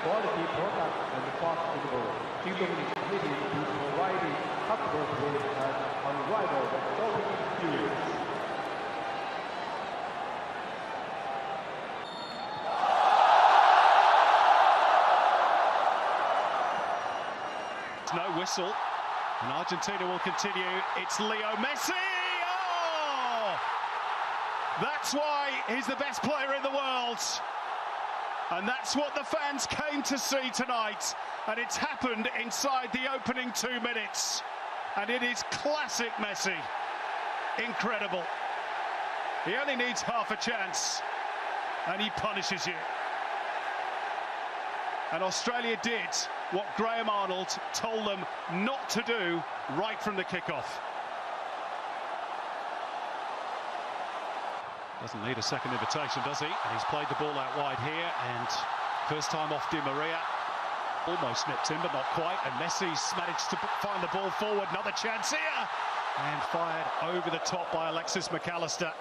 quality product and fast delivery. Kingdom is committed to providing customers with an unrivaled shopping experience. No whistle, and Argentina will continue. It's Leo Messi! Oh! That's why he's the best player in the world. And that's what the fans came to see tonight. And it's happened inside the opening 2 minutes. And it is classic Messi. Incredible. He only needs half a chance, and he punishes you. And Australia did what Graham Arnold told them not to do right from the kickoff. Doesn't need a second invitation, does he? And he's played the ball out wide here, and first time off Di Maria. Almost nipped in, but not quite. And Messi's managed to find the ball forward. Another chance here. And fired over the top by Alexis McAllister.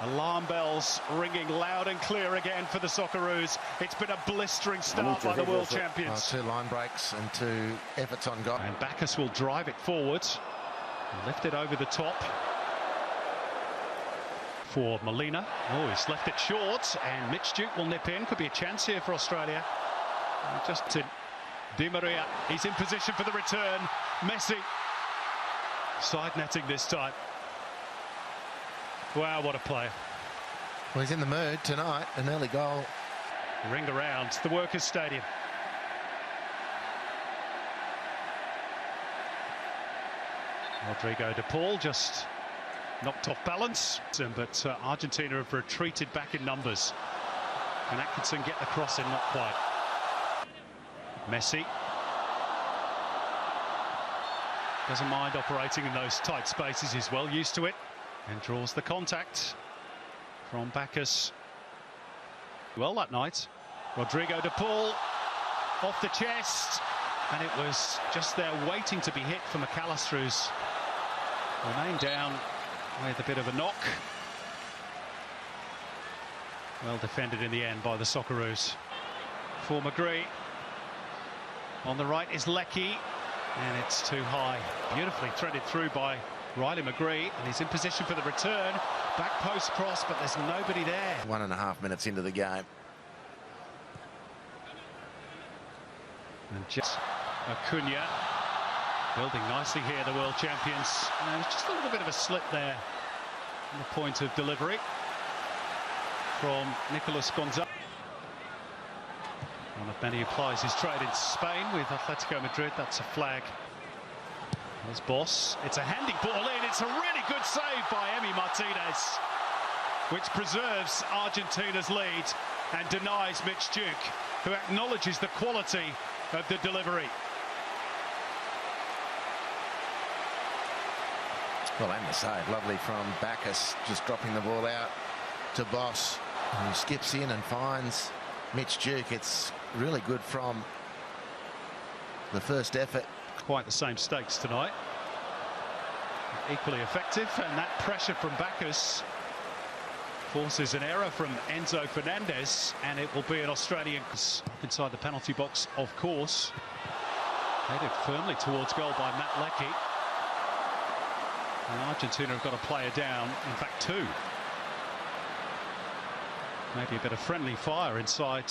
Alarm bells ringing loud and clear again for the Socceroos. It's been a blistering start by the world champions. 2 line breaks and 2 efforts on goal. And Bacchus will drive it forward. Lift it over the top for Molina. Oh, he's left it short, and Mitch Duke will nip in. Could be a chance here for Australia. Just to Di Maria. He's in position for the return. Messi. Side netting this time. Wow, what a player. Well, he's in the mood tonight. An early goal. Ring around the Workers' Stadium. Rodrigo de Paul just knocked off balance. But Argentina have retreated back in numbers. Can Atkinson get the cross in? Not quite. Messi. Doesn't mind operating in those tight spaces. He's well used to it. And draws the contact from Bacchus. Well that night. Rodrigo de Paul off the chest. And it was just there waiting to be hit for McAllister, who's remained down with a bit of a knock. Well defended in the end by the Socceroos. For McGree. On the right is Leckie. And it's too high. Beautifully threaded through by Riley McGree, and he's in position for the return. Back post cross, but there's nobody there. 1.5 minutes into the game. And just Acuna building nicely here, the world champions. And just a little bit of a slip there on the point of delivery from Nicolas Gonzalez. One of many who applies his trade in Spain with Atletico Madrid. That's a flag. There's Boss. It's a handy ball in. It's a really good save by Emi Martinez, which preserves Argentina's lead and denies Mitch Duke, who acknowledges the quality of the delivery. Well, and the save. Lovely from Bacchus, just dropping the ball out to Boss, who skips in and finds Mitch Duke. It's really good from the first effort. Quite the same stakes tonight. Equally effective, and that pressure from Bacchus forces an error from Enzo Fernandez, and it will be an Australian inside the penalty box, of course. Headed firmly towards goal by Matt Leckie. And Argentina have got a player down, in fact 2. Maybe a bit of friendly fire inside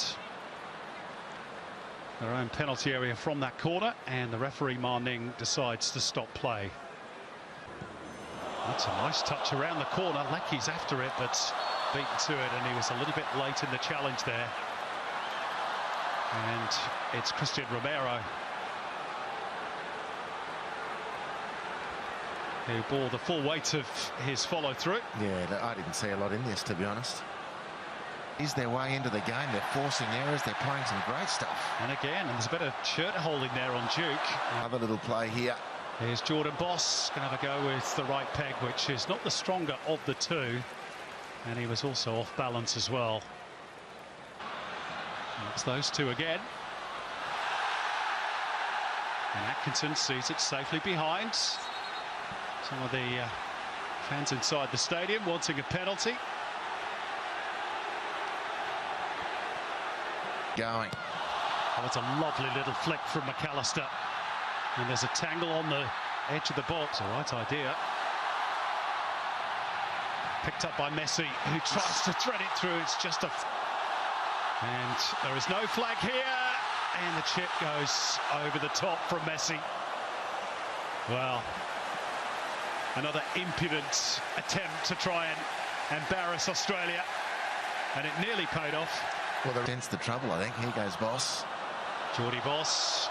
their own penalty area from that corner, and the referee Marning decides to stop play. That's a nice touch around the corner. Leckie's after it, but beaten to it, and he was a little bit late in the challenge there. And it's Christian Romero who bore the full weight of his follow-through. Yeah, I didn't see a lot in this, to be honest. Is their way into the game. They're forcing errors. They're playing some great stuff. And again, and there's a bit of shirt holding there on Duke. Another little play here. Here's Jordan Boss, going to have a go with the right peg, which is not the stronger of the two. And he was also off balance as well. And it's those two again. And Atkinson sees it safely behind. Some of the fans inside the stadium wanting a penalty. Going. Oh, it's a lovely little flick from McAllister. And there's a tangle on the edge of the box. The right idea. Picked up by Messi, who tries to thread it through. It's just a... And there is no flag here. And the chip goes over the top from Messi. Well, another impudent attempt to try and embarrass Australia. And it nearly paid off. Well, they're against the trouble, I think. Here goes Boss. Geordie Boss.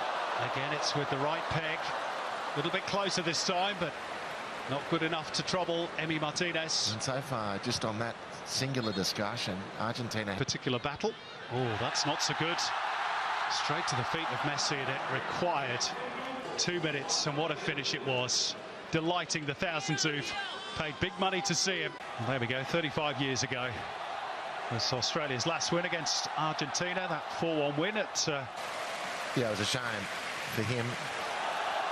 Again, it's with the right peg. A little bit closer this time, but not good enough to trouble Emi Martinez. And so far, just on that singular discussion, Argentina... Particular battle. Oh, that's not so good. Straight to the feet of Messi, and it required 2 minutes, and what a finish it was. Delighting the thousands who've paid big money to see him. And there we go, 35 years ago. That's Australia's last win against Argentina, that 4-1 win at... Yeah, it was a shame for him.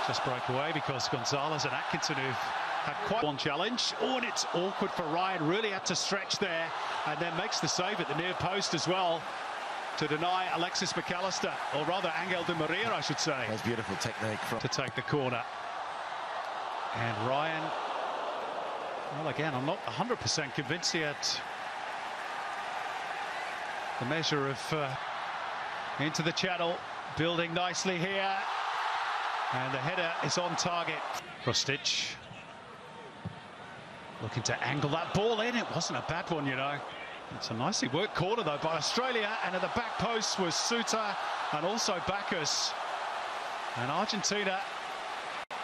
Just broke away because Gonzalez and Atkinson, who've had quite one challenge. Oh, and it's awkward for Ryan, really had to stretch there, and then makes the save at the near post as well to deny Alexis McAllister, or rather Angel Di Maria, I should say. That's beautiful technique from... To take the corner. And Ryan, well, again, I'm not 100% convinced he had the measure of into the channel, building nicely here. And the header is on target. Krustic looking to angle that ball in. It wasn't a bad one, you know. It's a nicely worked corner, though, by Australia. And at the back post was Suter and also Bacchus. And Argentina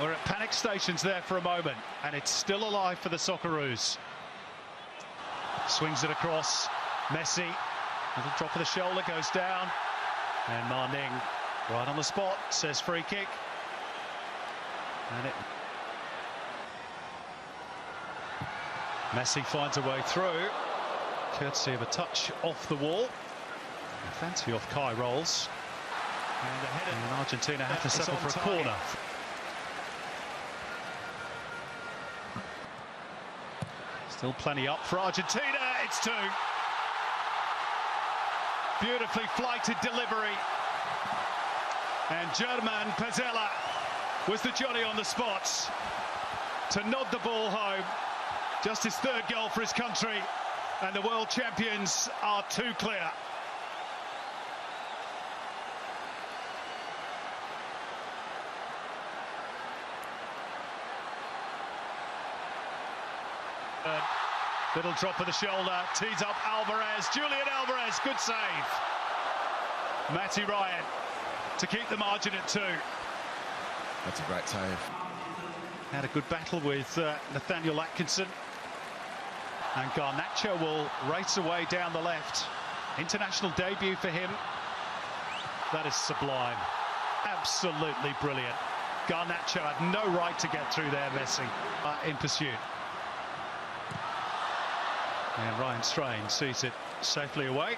were at panic stations there for a moment. And it's still alive for the Socceroos. Swings it across. Messi. Little drop of the shoulder, goes down. And Marning, right on the spot, says free kick. And Messi finds a way through, courtesy of a touch off the wall. A fancy off Kai rolls. And Argentina have to settle for a corner. Still plenty up for Argentina. It's 2. Beautifully flighted delivery. And German Pezzella was the Johnny on the spot to nod the ball home. Just his 3rd goal for his country, and the world champions are too clear. Little drop of the shoulder, tees up Alvarez, Julian Alvarez, good save. Matty Ryan to keep the margin at 2. That's a great save. Had a good battle with Nathaniel Atkinson. And Garnacho will race away down the left. International debut for him. That is sublime. Absolutely brilliant. Garnacho had no right to get through there, Messi, in pursuit. And Ryan Strain sees it safely away.